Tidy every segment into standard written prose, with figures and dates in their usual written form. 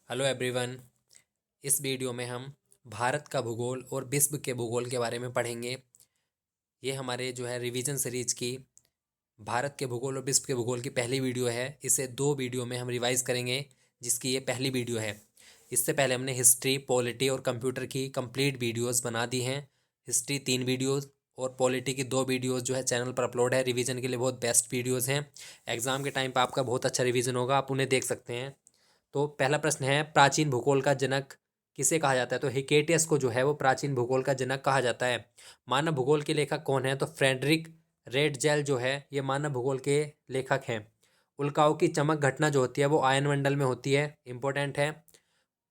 Hello everyone. इस video में हम भारत का भूगोल और विश्व के भूगोल के बारे में पढ़ेंगे। ये हमारे जो है रिवीजन सीरीज की भारत के भूगोल और विश्व के भूगोल की पहली वीडियो है। इसे 2 वीडियो में हम रिवाइज करेंगे, जिसकी ये पहली वीडियो है। इससे पहले हमने हिस्ट्री, पॉलिटी और कंप्यूटर की कंप्लीट वीडियोस बना दी हैं। हिस्ट्री 3 वीडियोस और पॉलिटी की 2 वीडियोस जो है चैनल पर अपलोड है। रिवीजन के लिए बहुत बेस्ट वीडियोस हैं। एग्ज़ाम के टाइम पर आपका बहुत अच्छा रिवीजन होगा, आप उन्हें देख सकते हैं। तो पहला प्रश्न है, प्राचीन भूगोल का जनक किसे कहा जाता है? तो हिकेटियस को जो है वो प्राचीन भूगोल का जनक कहा जाता है। मानव भूगोल के लेखक कौन है? तो फ्रेडरिक रेडजेल जो है ये मानव भूगोल के लेखक हैं। उल्काओं की चमक घटना जो होती है वो आयनमंडल में होती है, इंपॉर्टेंट है।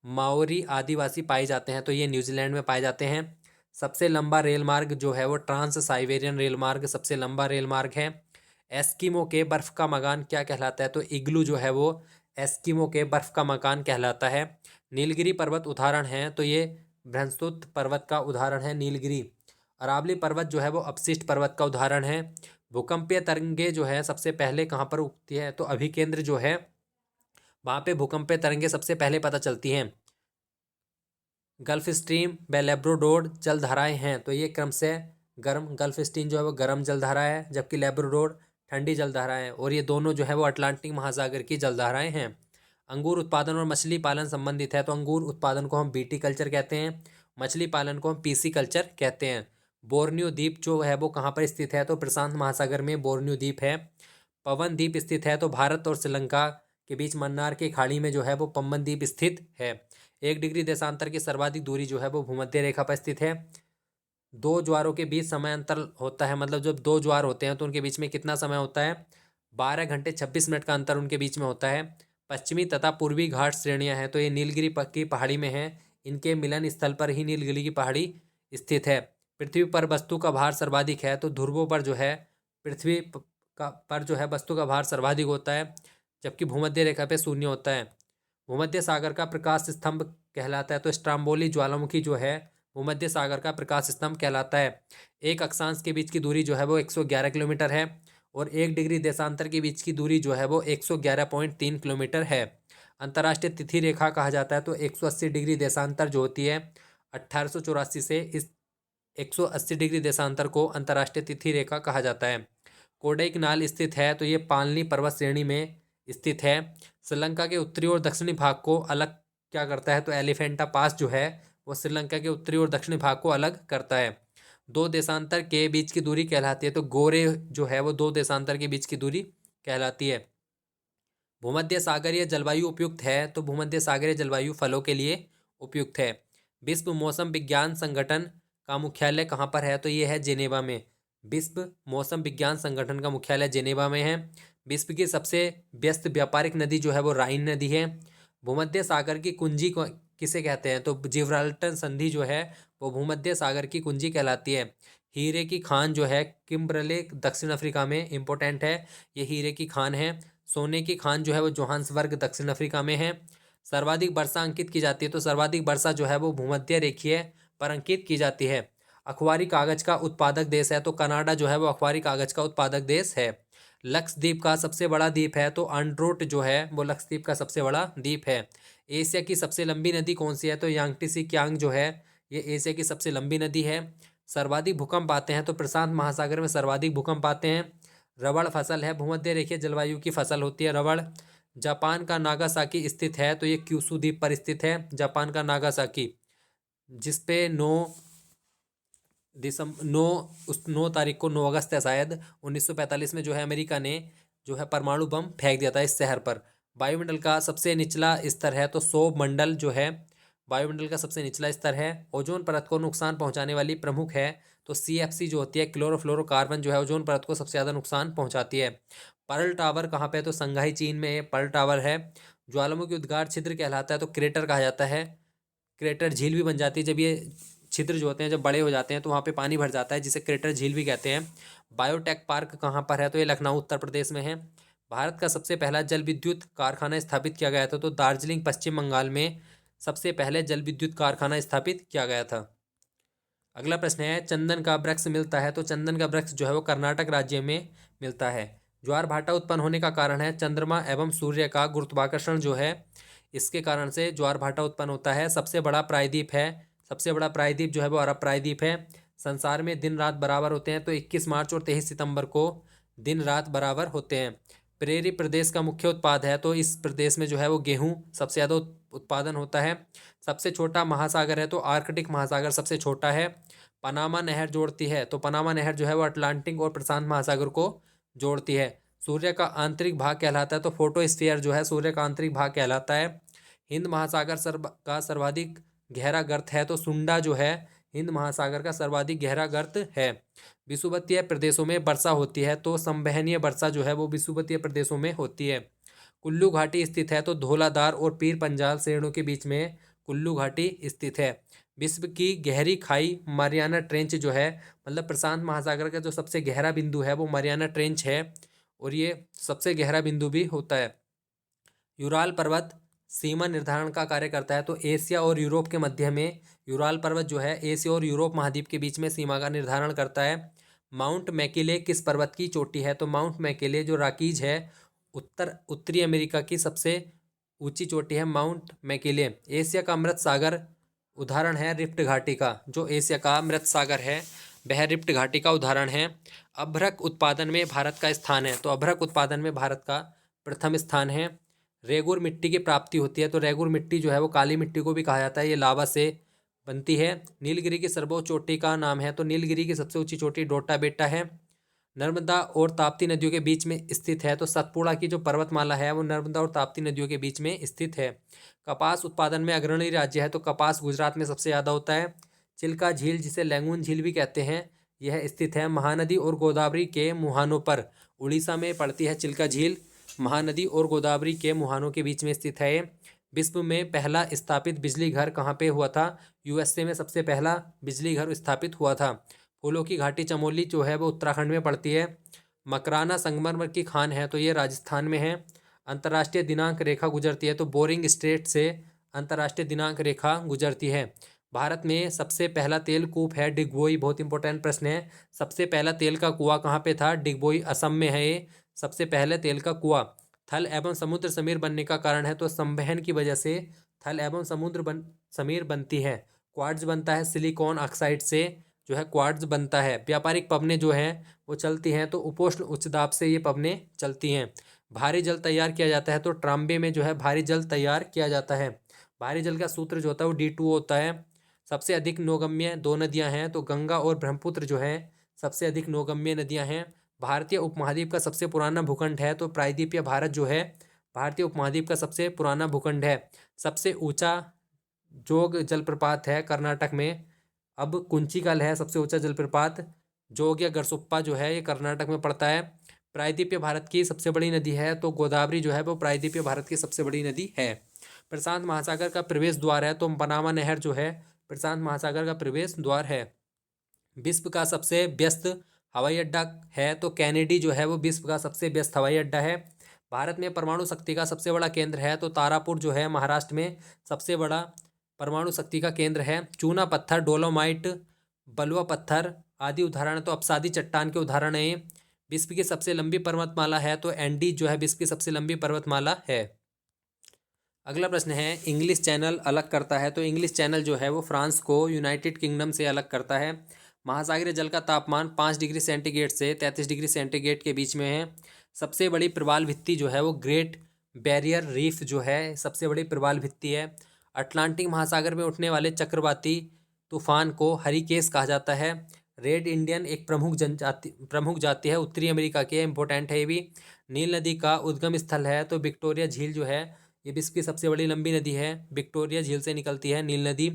माओरी आदिवासी पाए जाते हैं, तो ये न्यूजीलैंड में पाए जाते हैं। सबसे लंबा रेल मार्ग जो है वो ट्रांस साइबेरियन रेल मार्ग सबसे लंबा रेल मार्ग है। एस्किमो के बर्फ का मकान क्या कहलाता है? तो इग्लू जो है वो एस्किमो के बर्फ का मकान कहलाता है। नीलगिरी पर्वत उदाहरण है, तो ये बृहस्पति पर्वत का उदाहरण है नीलगिरी। अरावली पर्वत जो है वो अपशिष्ट पर्वत का उदाहरण है। भूकंपीय तरंगे जो है सबसे पहले कहाँ पर उगती है? तो अभिकेंद्र जो है वहाँ पे भूकंपीय तरंगे सबसे पहले पता चलती हैं। गल्फ स्ट्रीम व लेब्राडोर जलधाराएं हैं, तो ये क्रम से गर्म, गल्फ स्ट्रीम जो है वो गर्म जलधारा है, जबकि लेब्राडोर ठंडी जलधाराएं है, और ये दोनों जो है वो अटलांटिक महासागर की जलधाराएं हैं। अंगूर उत्पादन और मछली पालन संबंधित है, तो अंगूर उत्पादन को हम बीटी कल्चर कहते हैं, मछली पालन को हम पीसी कल्चर कहते हैं। बोर्नियो द्वीप जो है वो कहाँ पर स्थित है? तो प्रशांत महासागर में बोर्नियो द्वीप है। पवन द्वीप स्थित है, तो भारत और श्रीलंका के बीच मन्नार की खाड़ी में जो है वो पवन द्वीप स्थित है। 1 डिग्री देशांतर की सर्वाधिक दूरी जो है वो भूमध्य रेखा पर स्थित है। दो ज्वारों के बीच समय अंतर होता है, मतलब जब दो ज्वार होते हैं तो उनके बीच में कितना समय होता है? 12 घंटे 26 मिनट का अंतर उनके बीच में होता है। पश्चिमी तथा पूर्वी घाट श्रेणियां हैं, तो ये नीलगिरी की पहाड़ी में है। इनके मिलन स्थल पर ही नीलगिरी की पहाड़ी स्थित है। पृथ्वी पर वस्तु का भार सर्वाधिक है, तो ध्रुवों पर जो है पृथ्वी का पर जो है वस्तु का भार सर्वाधिक होता है, जबकि भूमध्य रेखा पे शून्य होता है। भूमध्य सागर का प्रकाश स्तंभ कहलाता है, तो स्ट्राम्बोली ज्वालामुखी जो है भूमध्य सागर का प्रकाश स्तंभ कहलाता है। एक अक्षांश के बीच की दूरी जो है वो 111 किलोमीटर है, और 1 डिग्री देशांतर के बीच की दूरी जो है वो 111.3 किलोमीटर है। अंतर्राष्ट्रीय तिथि रेखा कहा जाता है, तो 180 डिग्री देशांतर जो होती है 1884 से इस 180 डिग्री देशांतर को अंतर्राष्ट्रीय तिथि रेखा कहा जाता है। कोडाईकनाल स्थित है, तो ये पालनी पर्वत श्रेणी में स्थित है। श्रीलंका के उत्तरी और दक्षिणी भाग को अलग क्या करता है? तो एलिफेंटा पास जो है वो श्रीलंका के उत्तरी और दक्षिणी भाग को अलग करता है। दो देशांतर के बीच की दूरी कहलाती है, तो गोरे जो है वो दो देशांतर के बीच की दूरी कहलाती है। भूमध्य सागरीय जलवायु उपयुक्त है, तो भूमध्य सागरीय जलवायु फलों के लिए उपयुक्त है। विश्व मौसम विज्ञान संगठन का मुख्यालय कहाँ पर है? तो ये है जेनेवा में। विश्व मौसम विज्ञान संगठन का मुख्यालय जेनेवा में है। विश्व की सबसे व्यस्त व्यापारिक नदी जो है वो राइन नदी है। भूमध्य सागर की कुंजी को किसे कहते हैं? तो जिब्राल्टर संधि जो है वो भूमध्य सागर की कुंजी कहलाती है। हीरे की खान जो है किम्बरले दक्षिण अफ्रीका में, इंपॉर्टेंट है, ये हीरे की खान है। सोने की खान जो है वो जोहान्सबर्ग दक्षिण अफ्रीका में है। सर्वाधिक वर्षा अंकित की जाती है, तो सर्वाधिक वर्षा जो है वो भूमध्य रेखीय पर अंकित की जाती है। अखबारी कागज का उत्पादक देश है, तो कनाडा जो है वो अखबारी कागज का उत्पादक देश है। लक्षद्वीप का सबसे बड़ा द्वीप है, तो अंड्रोट जो है वो लक्षद्वीप का सबसे बड़ा द्वीप है। एशिया की सबसे लंबी नदी कौन सी है? तो यांगटीसी कियांग जो है ये एशिया की सबसे लंबी नदी है। सर्वाधिक भूकंप आते हैं, तो प्रशांत महासागर में सर्वाधिक भूकंप आते हैं। रबड़ फसल है, भूमध्य रेखीय जलवायु की फसल होती है रबड़। जापान का नागासाकी स्थित है, तो ये क्यूशू द्वीप पर स्थित है जापान का नागासाकी, जिसपे 9 तारीख को, 9 अगस्त है शायद, 1945 में जो है अमेरिका ने जो है परमाणु बम फेंक दिया था इस शहर पर। वायुमंडल का सबसे निचला स्तर है, तो सौर मंडल जो है वायुमंडल का सबसे निचला स्तर है। ओजोन परत को नुकसान पहुंचाने वाली प्रमुख है, तो CFC जो होती है क्लोरोफ्लोरोकार्बन जो है ओजोन परत को सबसे ज़्यादा नुकसान पहुंचाती है। पर्ल टावर कहाँ पे है? तो संघाई चीन में पर्ल टावर है। ज्वालामुखी उद्गार छिद्र कहलाता है, तो क्रेटर कहा जाता है। क्रेटर झील भी बन जाती है जब ये छिद्र जो होते हैं जब बड़े हो जाते हैं, तो वहाँ पे पानी भर जाता है, जिसे क्रेटर झील भी कहते हैं। बायोटेक पार्क कहाँ पर है? तो ये लखनऊ उत्तर प्रदेश में है। भारत का सबसे पहला जल विद्युत कारखाना स्थापित किया गया था, तो दार्जिलिंग पश्चिम बंगाल में सबसे पहले जल विद्युत कारखाना स्थापित किया गया था। अगला प्रश्न है, चंदन का वृक्ष मिलता है, तो चंदन का वृक्ष जो है वो कर्नाटक राज्य में मिलता है। ज्वार भाटा उत्पन्न होने का कारण है चंद्रमा एवं सूर्य का गुरुत्वाकर्षण जो है इसके कारण से ज्वार भाटा उत्पन्न होता है। सबसे बड़ा प्रायद्वीप है, सबसे बड़ा प्रायद्वीप जो है वो अरब प्रायद्वीप है। संसार में दिन रात बराबर होते हैं तो 21 मार्च और 23 सितंबर को दिन रात बराबर होते हैं। प्रेरी प्रदेश का मुख्य उत्पाद है तो इस प्रदेश में जो है वो गेहूं सबसे ज़्यादा उत्पादन होता है। सबसे छोटा महासागर है तो आर्कटिक महासागर सबसे छोटा है। पनामा नहर जोड़ती है तो पनामा नहर जो है वो अटलांटिक और प्रशांत महासागर को जोड़ती है। सूर्य का आंतरिक भाग कहलाता है तो फोटोस्फीयर जो है सूर्य का आंतरिक भाग कहलाता है। हिंद महासागर का सर्वाधिक गहरा गर्त है तो सुंडा जो है हिंद महासागर का सर्वाधिक गहरा गर्त है। विषुवतीय प्रदेशों में वर्षा होती है तो संवहनीय वर्षा जो है वो विषुवतीय प्रदेशों में होती है। कुल्लू घाटी स्थित है तो धौलाधार और पीर पंजाल श्रेणियों के बीच में कुल्लू घाटी स्थित है। विश्व की गहरी खाई मारियाना ट्रेंच जो है, मतलब प्रशांत महासागर का जो सबसे गहरा बिंदु है वो मारियाना ट्रेंच है और ये सबसे गहरा बिंदु भी होता है। यूराल पर्वत सीमा निर्धारण का कार्य करता है तो एशिया और यूरोप के मध्य में यूराल पर्वत जो है एशिया और यूरोप महाद्वीप के बीच में सीमा का निर्धारण करता है। माउंट मैकिले किस पर्वत की चोटी है तो माउंट मैकिले जो राकीज है उत्तरी अमेरिका की सबसे ऊंची चोटी है माउंट मैकिले। एशिया का अमृत सागर उदाहरण है रिफ्ट घाटी का, जो एशिया का अमृत सागर है वह रिफ्ट घाटी का उदाहरण है। अभ्रक उत्पादन में भारत का स्थान है तो अभ्रक उत्पादन में भारत का प्रथम स्थान है। रेगुर मिट्टी की प्राप्ति होती है तो रेगुर मिट्टी जो है वो काली मिट्टी को भी कहा जाता है, ये लावा से बनती है। नीलगिरी की सर्वोच्च चोटी का नाम है तो नीलगिरी की सबसे ऊंची चोटी डोटा बेटा है। नर्मदा और ताप्ती नदियों के बीच में स्थित है तो सतपुड़ा की जो पर्वतमाला है वो नर्मदा और ताप्ती नदियों के बीच में स्थित है। कपास उत्पादन में अग्रणी राज्य है तो कपास गुजरात में सबसे ज़्यादा होता है। चिल्का झील जिसे लैंगून झील भी कहते हैं यह स्थित है महानदी और गोदावरी के मुहानों पर, उड़ीसा में पड़ती है चिल्का झील। महानदी और गोदावरी के मुहानों के बीच में स्थित है। विश्व में पहला स्थापित बिजली घर कहाँ पे हुआ था? यूएसए में सबसे पहला बिजली घर स्थापित हुआ था। फूलों की घाटी चमोली जो है वो उत्तराखंड में पड़ती है। मकराना संगमरमर की खान है तो ये राजस्थान में है। अंतर्राष्ट्रीय दिनांक रेखा गुजरती है तो बोरिंग स्ट्रेट से अंतर्राष्ट्रीय दिनांक रेखा गुजरती है। भारत में सबसे पहला तेल कूप है डिगबोई, बहुत इंपॉर्टेंट प्रश्न है। सबसे पहला तेल का कुआं कहाँ पे था? डिगबोई असम में है ये सबसे पहले तेल का कुआं। थल एवं समुद्र समीर बनने का कारण है तो संवहन की वजह से थल एवं समीर बनती है। क्वार्ट्ज बनता है सिलिकॉन ऑक्साइड से जो है क्वार्ट्ज बनता है। व्यापारिक पवनें जो हैं वो चलती हैं तो उपोष्ण उच्च दाब से ये पवनें चलती हैं। भारी जल तैयार किया जाता है तो ट्रांबे में जो है भारी जल तैयार किया जाता है। भारी जल का सूत्र जो होता है वो D2O होता है। सबसे अधिक नौगम्य दो नदियां हैं तो गंगा और ब्रह्मपुत्र जो है सबसे अधिक नौगम्य नदियां हैं। भारतीय उपमहाद्वीप का सबसे पुराना भूखंड है तो प्रायद्वीपीय भारत जो है भारतीय उपमहाद्वीप का सबसे पुराना भूखंड है। सबसे ऊंचा जोग जलप्रपात है कर्नाटक में, अब कुंचिकल है सबसे ऊंचा जलप्रपात। जोग या गरसुप्पा जो है ये कर्नाटक में पड़ता है। प्रायद्वीपीय भारत की सबसे बड़ी नदी है तो गोदावरी जो है वो प्रायद्वीपीय भारत की सबसे बड़ी नदी है। प्रशांत महासागर का प्रवेश द्वार है तो पनामा नहर जो है प्रशांत महासागर का प्रवेश द्वार है। विश्व का सबसे व्यस्त हवाई अड्डा है तो कैनेडी जो है वो विश्व का सबसे व्यस्त हवाई अड्डा है। भारत में परमाणु शक्ति का सबसे बड़ा केंद्र है तो तारापुर जो है महाराष्ट्र में सबसे बड़ा परमाणु शक्ति का केंद्र है। चूना पत्थर, डोलोमाइट, बलुआ पत्थर आदि उदाहरण तो अपसादी चट्टान के उदाहरण है। विश्व की सबसे लंबी पर्वतमाला है तो एंडीज जो है विश्व की सबसे लंबी पर्वतमाला है। अगला प्रश्न है इंग्लिश चैनल अलग करता है तो इंग्लिश चैनल जो है वो फ्रांस को यूनाइटेड किंगडम से अलग करता है। महासागरीय जल का तापमान 5 डिग्री सेंटीग्रेड से 33 डिग्री सेंटीग्रेड के बीच में है। सबसे बड़ी प्रवाल भित्ति जो है वो ग्रेट बैरियर रीफ जो है सबसे बड़ी प्रवाल भित्ति है। अटलांटिक महासागर में उठने वाले चक्रवाती तूफान को हरिकेस कहा जाता है। रेड इंडियन एक प्रमुख जाति है उत्तरी अमेरिका के, इंपॉर्टेंट है ये भी। नील नदी का उद्गम स्थल है तो विक्टोरिया झील जो है ये विश्व की सबसे बड़ी लंबी नदी है, विक्टोरिया झील से निकलती है नील नदी।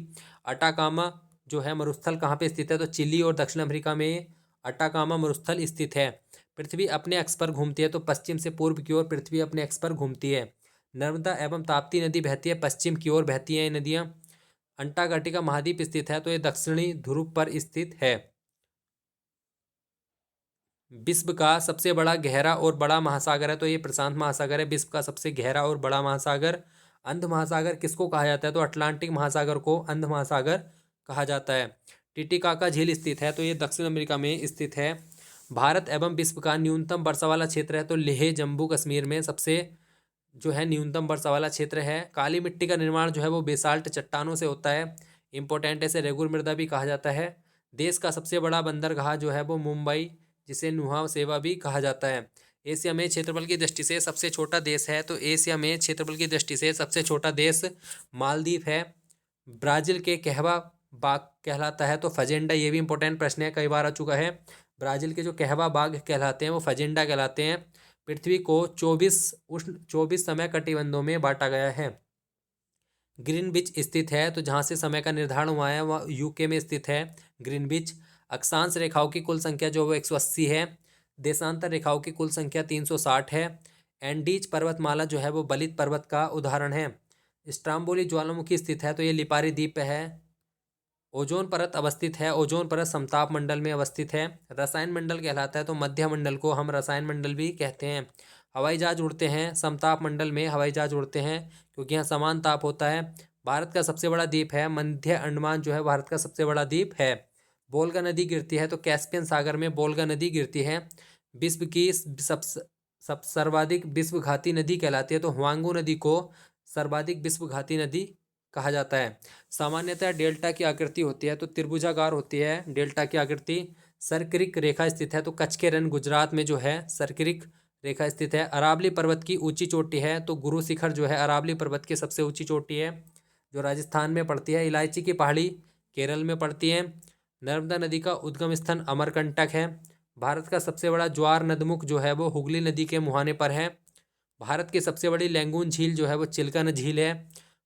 अटाकामा जो है मरुस्थल कहाँ पे स्थित है तो चिली और दक्षिण अफ्रीका में अटाकामा मरुस्थल स्थित है। पृथ्वी अपने अक्ष पर घूमती है तो पश्चिम से पूर्व की ओर पृथ्वी अपने अक्ष पर घूमती है। नर्मदा एवं ताप्ती नदी बहती है पश्चिम की ओर बहती हैं ये नदियाँ। अंटार्कटिका महाद्वीप स्थित है तो ये दक्षिणी ध्रुव पर स्थित है। विश्व का सबसे बड़ा गहरा और बड़ा महासागर है तो ये प्रशांत महासागर है, विश्व का सबसे गहरा और बड़ा महासागर। अंध महासागर किसको कहा जाता है तो अटलांटिक महासागर को अंध महासागर कहा जाता है। टिटिकाका झील स्थित है तो ये दक्षिण अमेरिका में स्थित है। भारत एवं विश्व का न्यूनतम वर्षा वाला क्षेत्र है तो लेह जम्मू कश्मीर में सबसे जो है न्यूनतम वर्षा वाला क्षेत्र है। काली मिट्टी का निर्माण जो है वो बेसाल्ट चट्टानों से होता है। इंपॉर्टेंट है, इसे रेगुर मृदा भी कहा जाता है। देश का सबसे बड़ा बंदरगाह जो है वो मुंबई, जिसे नुहा सेवा भी कहा जाता है। एशिया में क्षेत्रफल की दृष्टि से सबसे छोटा देश है, तो एशिया में क्षेत्रफल की दृष्टि से सबसे छोटा देश मालदीव है। ब्राज़ील के कहवा बाग कहलाता है, तो फजेंडा, ये भी इंपॉर्टेंट प्रश्न है, कई बार आ चुका है। ब्राज़ील के जो कहवा बाग कहलाते हैं वो फजेंडा कहलाते हैं। पृथ्वी को 24 समय कटिबंधों में बांटा गया है। ग्रीनविच स्थित है, तो जहाँ से समय का निर्धारण हुआ है वह यूके में स्थित है ग्रीनविच। अक्षांश रेखाओं की कुल संख्या जो वो 180 है। देशांतर रेखाओं की कुल संख्या 360 है। एंडीज पर्वतमाला जो है वो बलित पर्वत का उदाहरण है। स्ट्राम्बोली ज्वालामुखी स्थित है, तो ये लिपारी द्वीप है। ओजोन परत अवस्थित है, ओजोन परत समताप मंडल में अवस्थित है। रसायन मंडल कहलाता है, तो मध्य मंडल को हम रसायन मंडल भी कहते हैं। हवाई जहाज उड़ते हैं समताप मंडल में, हवाई जहाज उड़ते हैं क्योंकि यहाँ समान ताप होता है। भारत का सबसे बड़ा द्वीप है मध्य अंडमान, जो है भारत का सबसे बड़ा द्वीप है। बोलगा नदी गिरती है, तो कैस्पियन सागर में बोलगा नदी गिरती है। विश्व की सब सर्वाधिक विश्वघाती नदी कहलाती है, तो हुआंगू नदी को सर्वाधिक विश्वघाती नदी कहा जाता है। सामान्यतः डेल्टा की आकृति होती है, तो त्रिभुजाकार होती है डेल्टा की आकृति। सर्करिक रेखा स्थित है, तो कच्छ के रण गुजरात में जो है सर्करिक रेखा स्थित है। अरावली पर्वत की ऊंची चोटी है, तो गुरु शिखर जो है अरावली पर्वत की सबसे ऊंची चोटी है, जो राजस्थान में पड़ती है। इलायची की पहाड़ी केरल में पड़ती है। नर्मदा नदी का उद्गम स्थान अमरकंटक है। भारत का सबसे बड़ा ज्वार नदमुख जो है वो हुगली नदी के मुहाने पर है। भारत की सबसे बड़ी लैंगून झील जो है वो चिल्कन झील है।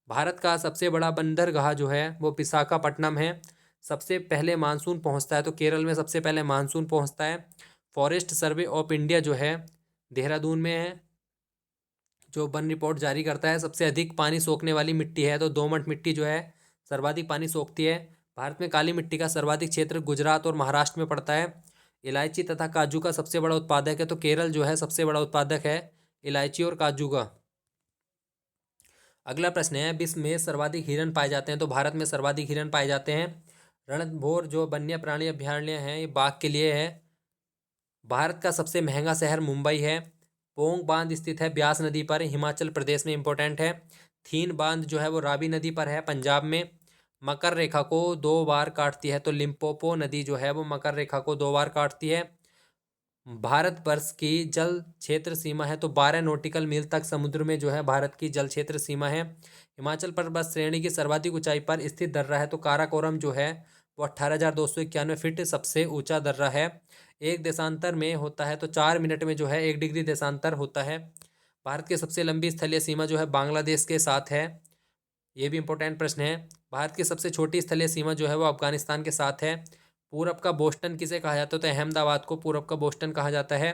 भारत का सबसे बड़ा बंदरगाह जो है वो विशाखापट्टनम है। सबसे पहले मानसून पहुंचता है, तो केरल में सबसे पहले मानसून पहुंचता है। फॉरेस्ट सर्वे ऑफ इंडिया जो है देहरादून में है, जो वन रिपोर्ट जारी करता है। सबसे अधिक पानी सोखने वाली मिट्टी है, तो दोमट मिट्टी जो है सर्वाधिक पानी सोखती है। भारत में काली मिट्टी का सर्वाधिक क्षेत्र गुजरात और महाराष्ट्र में पड़ता है। इलायची तथा काजू का सबसे बड़ा उत्पादक है, तो केरल जो है सबसे बड़ा उत्पादक है इलायची और काजू का। अगला प्रश्न है, विश्व में सर्वाधिक हिरण पाए जाते हैं, तो भारत में सर्वाधिक हिरण पाए जाते हैं। रणथंभौर जो वन्य प्राणी अभ्यारण्य है ये बाघ के लिए है। भारत का सबसे महंगा शहर मुंबई है। पोंग बांध स्थित है ब्यास नदी पर, हिमाचल प्रदेश में, इंपॉर्टेंट है। थीन बांध जो है वो रावी नदी पर है, पंजाब में। मकर रेखा को 2 बार काटती है, तो लिम्पोपो नदी जो है वो मकर रेखा को 2 बार काटती है। भारत वर्ष की जल क्षेत्र सीमा है, तो 12 नॉटिकल मील तक समुद्र में जो है भारत की जल क्षेत्र सीमा है। हिमाचल पर्वत श्रेणी की सर्वाधिक ऊंचाई पर स्थित दर्रा है, तो काराकोरम जो है वो 18,291 फीट सबसे ऊंचा दर्रा है। एक देशांतर में होता है, तो 4 मिनट में जो है 1 डिग्री देशांतर होता है। भारत की सबसे लंबी स्थलीय सीमा जो है बांग्लादेश के साथ है, ये भी इंपॉर्टेंट प्रश्न है। भारत की सबसे छोटी स्थलीय सीमा जो है वो अफगानिस्तान के साथ है। पूरब का बोस्टन किसे कहा जाता है, तो अहमदाबाद को पूरब का बोस्टन कहा जाता है।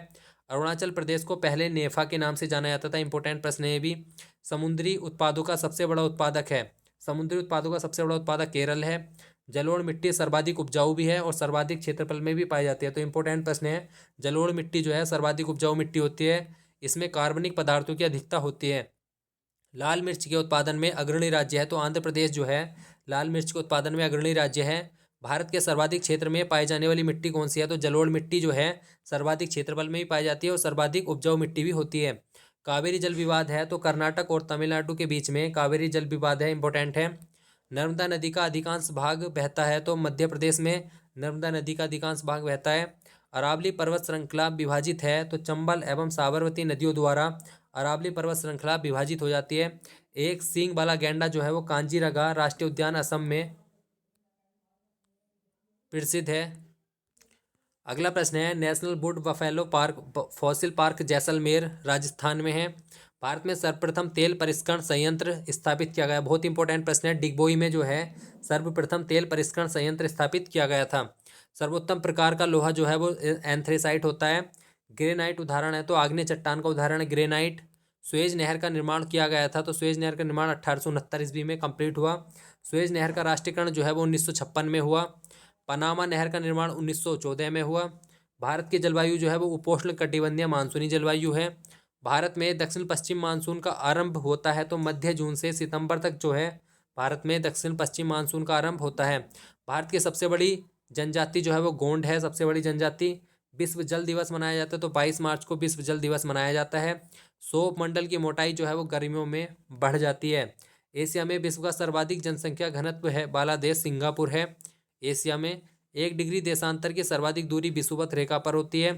अरुणाचल प्रदेश को पहले नेफा के नाम से जाना जाता था, इंपॉर्टेंट प्रश्न है ये भी। समुद्री उत्पादों का सबसे बड़ा उत्पादक है, समुद्री उत्पादों का सबसे बड़ा उत्पादक केरल है। जलोढ़ मिट्टी सर्वाधिक उपजाऊ भी है और सर्वाधिक क्षेत्रफल में भी पाई जाती है, तो इंपॉर्टेंट प्रश्न है। जलोढ़ मिट्टी जो है सर्वाधिक उपजाऊ मिट्टी होती है, इसमें कार्बनिक पदार्थों की अधिकता होती है। लाल मिर्च के उत्पादन में अग्रणी राज्य है, तो आंध्र प्रदेश जो है लाल मिर्च के उत्पादन में अग्रणी राज्य है। भारत के सर्वाधिक क्षेत्र में पाई जाने वाली मिट्टी कौन सी है, तो जलोढ़ मिट्टी जो है सर्वाधिक क्षेत्रफल में भी पाई जाती है और सर्वाधिक उपजाऊ मिट्टी भी होती है। कावेरी जल विवाद है, तो कर्नाटक और तमिलनाडु के बीच में कावेरी जल विवाद है, इंपॉर्टेंट है। नर्मदा नदी का अधिकांश भाग बहता है, तो मध्य प्रदेश में नर्मदा नदी का अधिकांश भाग बहता है। अरावली पर्वत श्रृंखला विभाजित है, तो चंबल एवं साबरमती नदियों द्वारा अरावली पर्वत श्रृंखला विभाजित हो जाती है। एक सींग वाला गैंडा जो है वो कांजीरंगा राष्ट्रीय उद्यान असम में प्रसिद्ध है। अगला प्रश्न है, national would buffalo park fossil park Jaisalmer Rajasthan में है। भारत में सर्वप्रथम तेल परिष्करण संयंत्र स्थापित किया गया, बहुत इंपॉर्टेंट प्रश्न है। डिगबोई में जो है सर्वप्रथम तेल परिष्करण संयंत्र स्थापित किया गया था। सर्वोत्तम प्रकार का लोहा जो है वो एंथ्रेसाइट होता है। ग्रेनाइट उदाहरण है, तो आग्नेय चट्टान का उदाहरण है ग्रेनाइट। सुएज नहर का निर्माण किया गया था, तो सुएज नहर का निर्माण 1869 ईस्वी में कंप्लीट हुआ। सुएज नहर का राष्ट्रीयकरण जो है वो 1956 में हुआ। पनामा नहर का निर्माण 1914 में हुआ। भारत की जलवायु जो है वो उपोष्ण कटिबंधीय मानसूनी जलवायु है। भारत में दक्षिण पश्चिम मानसून का आरंभ होता है, तो मध्य जून से सितंबर तक जो है भारत में दक्षिण पश्चिम मानसून का आरंभ होता है। भारत की सबसे बड़ी जनजाति जो है वो गोंड है, सबसे बड़ी जनजाति। विश्व जल दिवस मनाया जाता है, तो 22 मार्च को विश्व जल दिवस मनाया जाता है। सौर मंडल की मोटाई जो है वो गर्मियों में बढ़ जाती है। एशिया में विश्व का सर्वाधिक जनसंख्या घनत्व है वाला देश सिंगापुर है। एशिया में 1 डिग्री देशांतर की सर्वाधिक दूरी विषुवत रेखा पर होती है।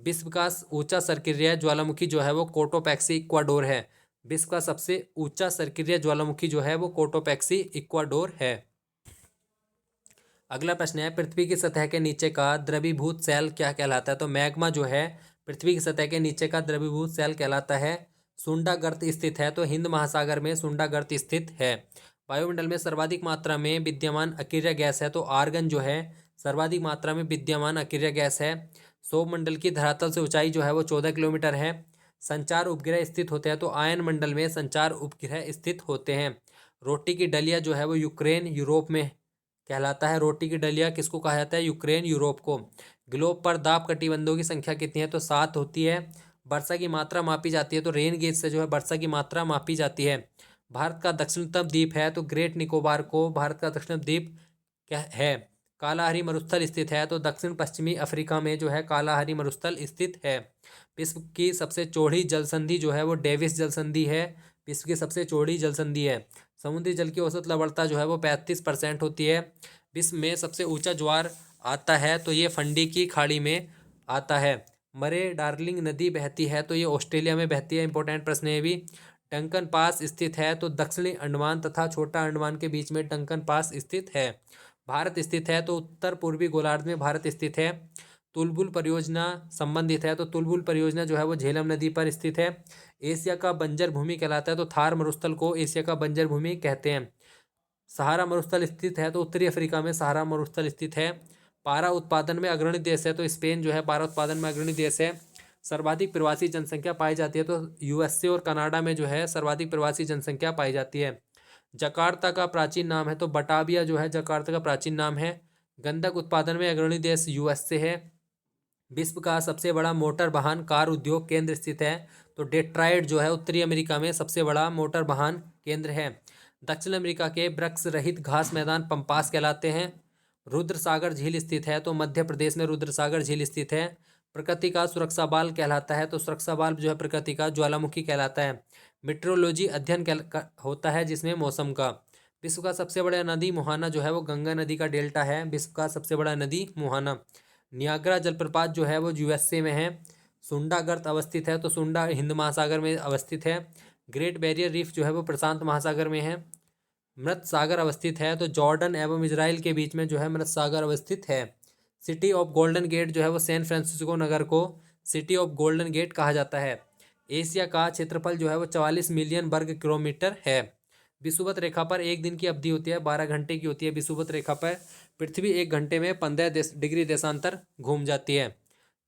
विश्व का ऊंचा सर्किल ज्वालामुखी जो है वो कोटोपैक्सी इक्वाडोर है। विश्व का सबसे ऊंचा सर्किल ज्वालामुखी जो है वो कोटोपैक्सी इक्वाडोर है। अगला प्रश्न है, पृथ्वी की सतह के नीचे का द्रवीभूत सेल क्या कहलाता है? तो मैग्मा जो है पृथ्वी की सतह के नीचे का द्रवीभूत सेल कहलाता है। सुंडा गर्त स्थित है, तो हिंद महासागर में सुंडा गर्त स्थित है। वायुमंडल में सर्वाधिक मात्रा में विद्यमान अकीर्य गैस है, तो आर्गन जो है सर्वाधिक मात्रा में विद्यमान अकीर्य गैस है। सौरमंडल की धरातल से ऊंचाई जो है वो 14 किलोमीटर है। संचार उपग्रह स्थित होते हैं, तो आयन मंडल में संचार उपग्रह स्थित होते हैं। रोटी की डलिया जो है वो यूक्रेन यूरोप में कहलाता है। रोटी की डलिया किसको कहा जाता है? यूक्रेन यूरोप को। ग्लोब पर दाब कटिबंधों की संख्या कितनी है? तो 7 होती है। वर्षा की मात्रा मापी जाती है, तो रेन गेज से जो है वर्षा की मात्रा मापी जाती है। भारत का दक्षिणतम द्वीप है, तो ग्रेट निकोबार को भारत का दक्षिण द्वीप क्या है? कालाहारी मरुस्थल स्थित है, तो दक्षिण पश्चिमी अफ्रीका में जो है कालाहारी मरुस्थल स्थित है। विश्व की सबसे चौड़ी जलसंधि जो है वो डेविस जलसंधि है। विश्व की सबसे चौड़ी जलसंधि है। समुद्री जल की औसत लवणता जो है वो 35% होती है। विश्व में सबसे ऊंचा ज्वार आता है, तो ये फंडी की खाड़ी में आता है। मरे डार्लिंग नदी बहती है, तो ये ऑस्ट्रेलिया में बहती है। इंपॉर्टेंट प्रश्न है भी। डंकन पास स्थित है, तो दक्षिणी अंडमान तथा छोटा अंडमान के बीच में डंकन पास स्थित है। भारत स्थित है, तो उत्तर पूर्वी गोलार्ध में भारत स्थित है। तुलबुल परियोजना संबंधित है, तो तुलबुल परियोजना जो है वो झेलम नदी पर स्थित है। एशिया का बंजर भूमि कहलाता है, तो थार मरुस्थल को एशिया का बंजर भूमि कहते हैं। सहारा मरुस्थल स्थित है, तो उत्तरी अफ्रीका में सहारा मरुस्थल स्थित है। पारा उत्पादन में अग्रणी देश है, तो स्पेन जो है पारा उत्पादन में अग्रणी देश है। सर्वाधिक प्रवासी जनसंख्या पाई जाती है, तो यूएसए और कनाडा में जो है सर्वाधिक प्रवासी जनसंख्या पाई जाती है। जकार्ता का प्राचीन नाम है, तो बटाविया जो है जकार्ता का प्राचीन नाम है। गंधक उत्पादन में अग्रणी देश यूएसए है। विश्व का सबसे बड़ा मोटर वाहन कार उद्योग केंद्र स्थित है, तो डेट्रॉयट जो है उत्तरी अमेरिका में सबसे बड़ा मोटर वाहन केंद्र है। दक्षिण अमेरिका के वृक्ष रहित घास मैदान पंपास कहलाते हैं। रुद्र सागर झील स्थित है, तो मध्य प्रदेश में रुद्र सागर झील स्थित है। प्रकृति का सुरक्षा बाल कहलाता है, तो सुरक्षा बाल जो है प्रकृति का ज्वालामुखी कहलाता है। मेट्रोलॉजी अध्ययन होता है जिसमें मौसम का। विश्व का सबसे बड़ा नदी मुहाना जो है वो गंगा नदी का डेल्टा है। विश्व का सबसे बड़ा नदी मुहाना। नियाग्रा जलप्रपात जो है वो यूएसए में है। सुंडा गर्त अवस्थित है, तो सुंडा हिंद महासागर में अवस्थित है। ग्रेट बैरियर रीफ जो है वो प्रशांत महासागर में है। मृत सागर अवस्थित है, तो जॉर्डन एवं इजराइल के बीच में जो है मृत सागर अवस्थित है। सिटी ऑफ गोल्डन गेट जो है वो सैन फ्रांसिस्को नगर को सिटी ऑफ गोल्डन गेट कहा जाता है। एशिया का क्षेत्रफल जो है वो 44 मिलियन वर्ग किलोमीटर है। विषुवत रेखा पर एक दिन की अवधि होती है 12 घंटे की होती है। विषुवत रेखा पर पृथ्वी 1 घंटे में 15 डिग्री देशांतर घूम जाती है।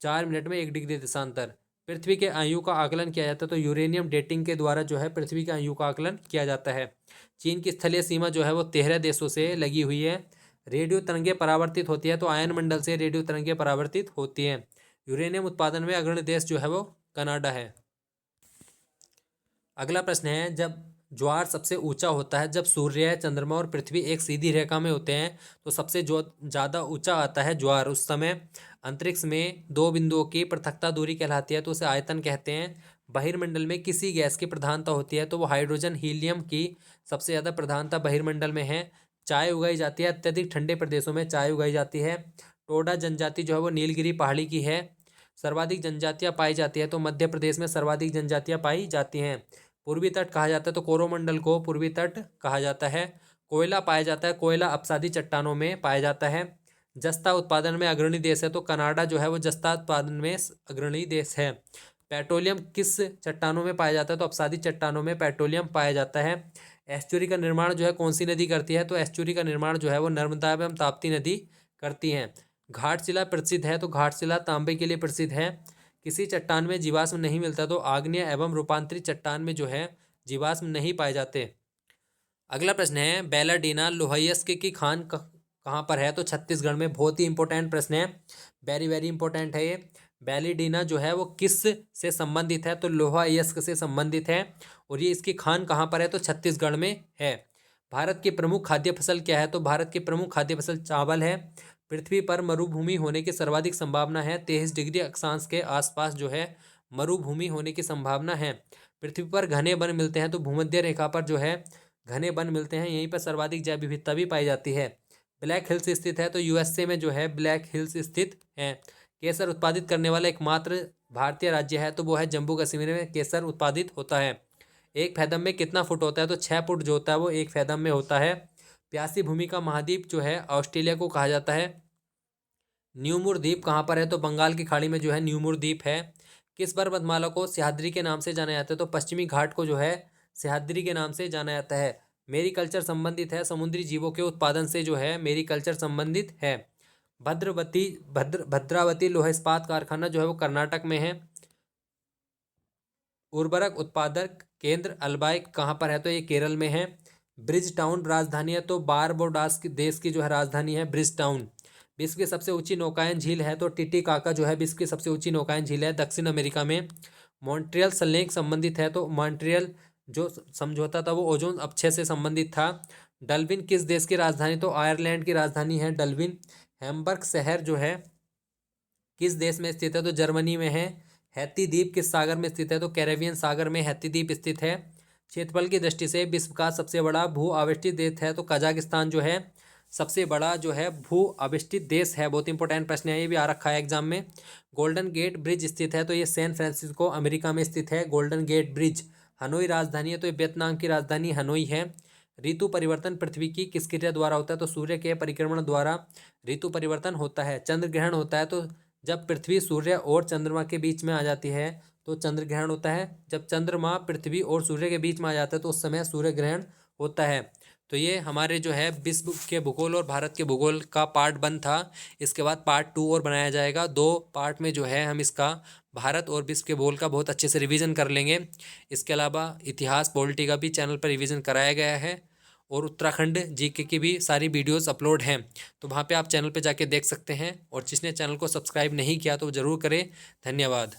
4 मिनट में 1 डिग्री देशांतर। पृथ्वी के आयु का आकलन किया जाता है, तो यूरेनियम डेटिंग के द्वारा जो है पृथ्वी के आयु का आकलन किया जाता है। चीन की स्थलीय सीमा जो है वो 13 देशों से लगी हुई है। रेडियो तरंगें परावर्तित होती है, तो आयन मंडल से रेडियो तरंगें परावर्तित होती हैं। यूरेनियम उत्पादन में अग्रणी देश जो है वो कनाडा है। अगला प्रश्न है, जब ज्वार सबसे ऊंचा होता है जब सूर्य, चंद्रमा और पृथ्वी एक सीधी रेखा में होते हैं, तो सबसे जो ज़्यादा ऊंचा आता है ज्वार। उस समय अंतरिक्ष में 2 बिंदुओं की पृथकता दूरी कहलाती है, तो उसे आयतन कहते हैं। बहिर्मंडल में किसी गैस की प्रधानता होती है, तो वो हाइड्रोजन हीलियम की सबसे ज़्यादा प्रधानता बहिर्मंडल में है। चाय उगाई जाती है, अत्यधिक ठंडे प्रदेशों में चाय उगाई जाती है। टोडा जनजाति जो है वो नीलगिरी पहाड़ी की है। सर्वाधिक जनजातियाँ पाई जाती है, तो मध्य प्रदेश में सर्वाधिक जनजातियाँ पाई जाती हैं। पूर्वी तट कहा जाता है, तो कोरोमंडल को पूर्वी तट कहा जाता है। कोयला पाया जाता है, कोयला अपसादी चट्टानों में पाया जाता है। जस्ता उत्पादन में अग्रणी देश है, तो कनाडा जो है वो जस्ता उत्पादन में अग्रणी देश है। पेट्रोलियम किस चट्टानों में पाया जाता है? तो अपसादी चट्टानों में पेट्रोलियम पाया जाता है। एस्चुरी का निर्माण जो है कौन सी नदी करती है? तो एस्चुरी का निर्माण जो है वो नर्मदा एवं ताप्ती नदी करती हैं। घाटशिला प्रसिद्ध है, तो घाटशिला तांबे के लिए प्रसिद्ध है। किसी चट्टान में जीवाश्म नहीं मिलता, तो आग्नेय एवं रूपांतरित चट्टान में जो है जीवाश्म नहीं पाए जाते। अगला प्रश्न है, बेलाडीना लोहायस्क की खान कहाँ पर है? तो छत्तीसगढ़ में। बहुत ही इंपॉर्टेंट प्रश्न है, वेरी वेरी इंपॉर्टेंट है ये। बेलाडीना जो है वो किस से संबंधित है? तो लोहायस्क से संबंधित है। और ये इसकी खान कहाँ पर है? तो छत्तीसगढ़ में है। भारत की प्रमुख खाद्य फसल क्या है? तो भारत की प्रमुख खाद्य फसल चावल है। पृथ्वी पर मरुभूमि होने की सर्वाधिक संभावना है 23 डिग्री अक्षांश के आसपास जो है मरुभूमि होने की संभावना है। पृथ्वी पर घने वन मिलते हैं तो भूमध्य रेखा पर जो है घने वन मिलते हैं, यहीं पर सर्वाधिक जैव विविधता भी पाई जाती है। ब्लैक हिल्स स्थित है तो यूएसए में जो है ब्लैक हिल्स स्थित है। केसर उत्पादित करने वाला एकमात्र भारतीय राज्य है तो वो है जम्मू कश्मीर में केसर उत्पादित होता है। एक फैदम में कितना फुट होता है तो 6 फुट जो होता है वो एक फैदम में होता है। प्यासी भूमि का महाद्वीप जो है ऑस्ट्रेलिया को कहा जाता है। न्यूमुर द्वीप कहाँ पर है तो बंगाल की खाड़ी में जो है न्यूमुर द्वीप है। किस पर्वतमाला को सह्याद्री के नाम से जाना जाता है तो पश्चिमी घाट को जो है सह्याद्री के नाम से जाना जाता है। मेरीकल्चर संबंधित है समुद्री जीवों के उत्पादन से जो है मेरीकल्चर संबंधित है। भद्रावती लोह इस्पात कारखाना जो है वो कर्नाटक में है। उर्वरक उत्पादक केंद्र अल्बाई कहाँ पर है तो ये केरल में है। ब्रिज टाउन राजधानी है तो बारबोडास की देश की जो है राजधानी है ब्रिज टाउन। विश्व की सबसे ऊंची नौकायन झील है तो टिटिकाका जो है विश्व की सबसे ऊंची नौकायन झील है दक्षिण अमेरिका में। मॉन्ट्रियल संलेख संबंधित है तो मॉन्ट्रियल जो समझौता था वो ओजोन अपक्षय से संबंधित था। डल्विन किस देश की राजधानी तो आयरलैंड की राजधानी है डल्विन। हैम्बर्ग शहर जो है किस देश में स्थित है तो जर्मनी में है। हैती द्वीप किस सागर में स्थित है तो कैरेबियन सागर में हैती द्वीप स्थित है। क्षेत्रफल की दृष्टि से विश्व का सबसे बड़ा भू आविष्टित देश है तो कजाकिस्तान जो है सबसे बड़ा जो है भू आविष्टित देश है। बहुत इंपॉर्टेंट प्रश्न है, ये भी आ रखा है एग्जाम में। गोल्डन गेट ब्रिज स्थित है तो ये सैन फ्रांसिस्को अमेरिका में स्थित है गोल्डन गेट ब्रिज। हनोई राजधानी है तो ये वियतनाम की राजधानी हनोई है। ऋतु परिवर्तन पृथ्वी की किस क्रिया द्वारा होता है तो सूर्य के परिक्रमण द्वारा ऋतु परिवर्तन होता है। चंद्र ग्रहण होता है तो जब पृथ्वी सूर्य और चंद्रमा के बीच में आ जाती है तो चंद्र ग्रहण होता है। जब चंद्रमा पृथ्वी और सूर्य के बीच में आ जाता है तो उस समय सूर्य ग्रहण होता है। तो ये हमारे जो है विश्व के भूगोल और भारत के भूगोल का पार्ट 1 था। इसके बाद पार्ट 2 और बनाया जाएगा। 2 पार्ट में जो है हम इसका भारत और विश्व के भूगोल का बहुत अच्छे से रिवीजन कर लेंगे। इसके अलावा इतिहास पॉलिटी का भी चैनल पर रिवीजन कराया गया है और उत्तराखंड जीके की भी सारी वीडियोस अपलोड हैं, तो वहाँ पे आप चैनल पे जाके देख सकते हैं। और जिसने चैनल को सब्सक्राइब नहीं किया तो ज़रूर करें। धन्यवाद।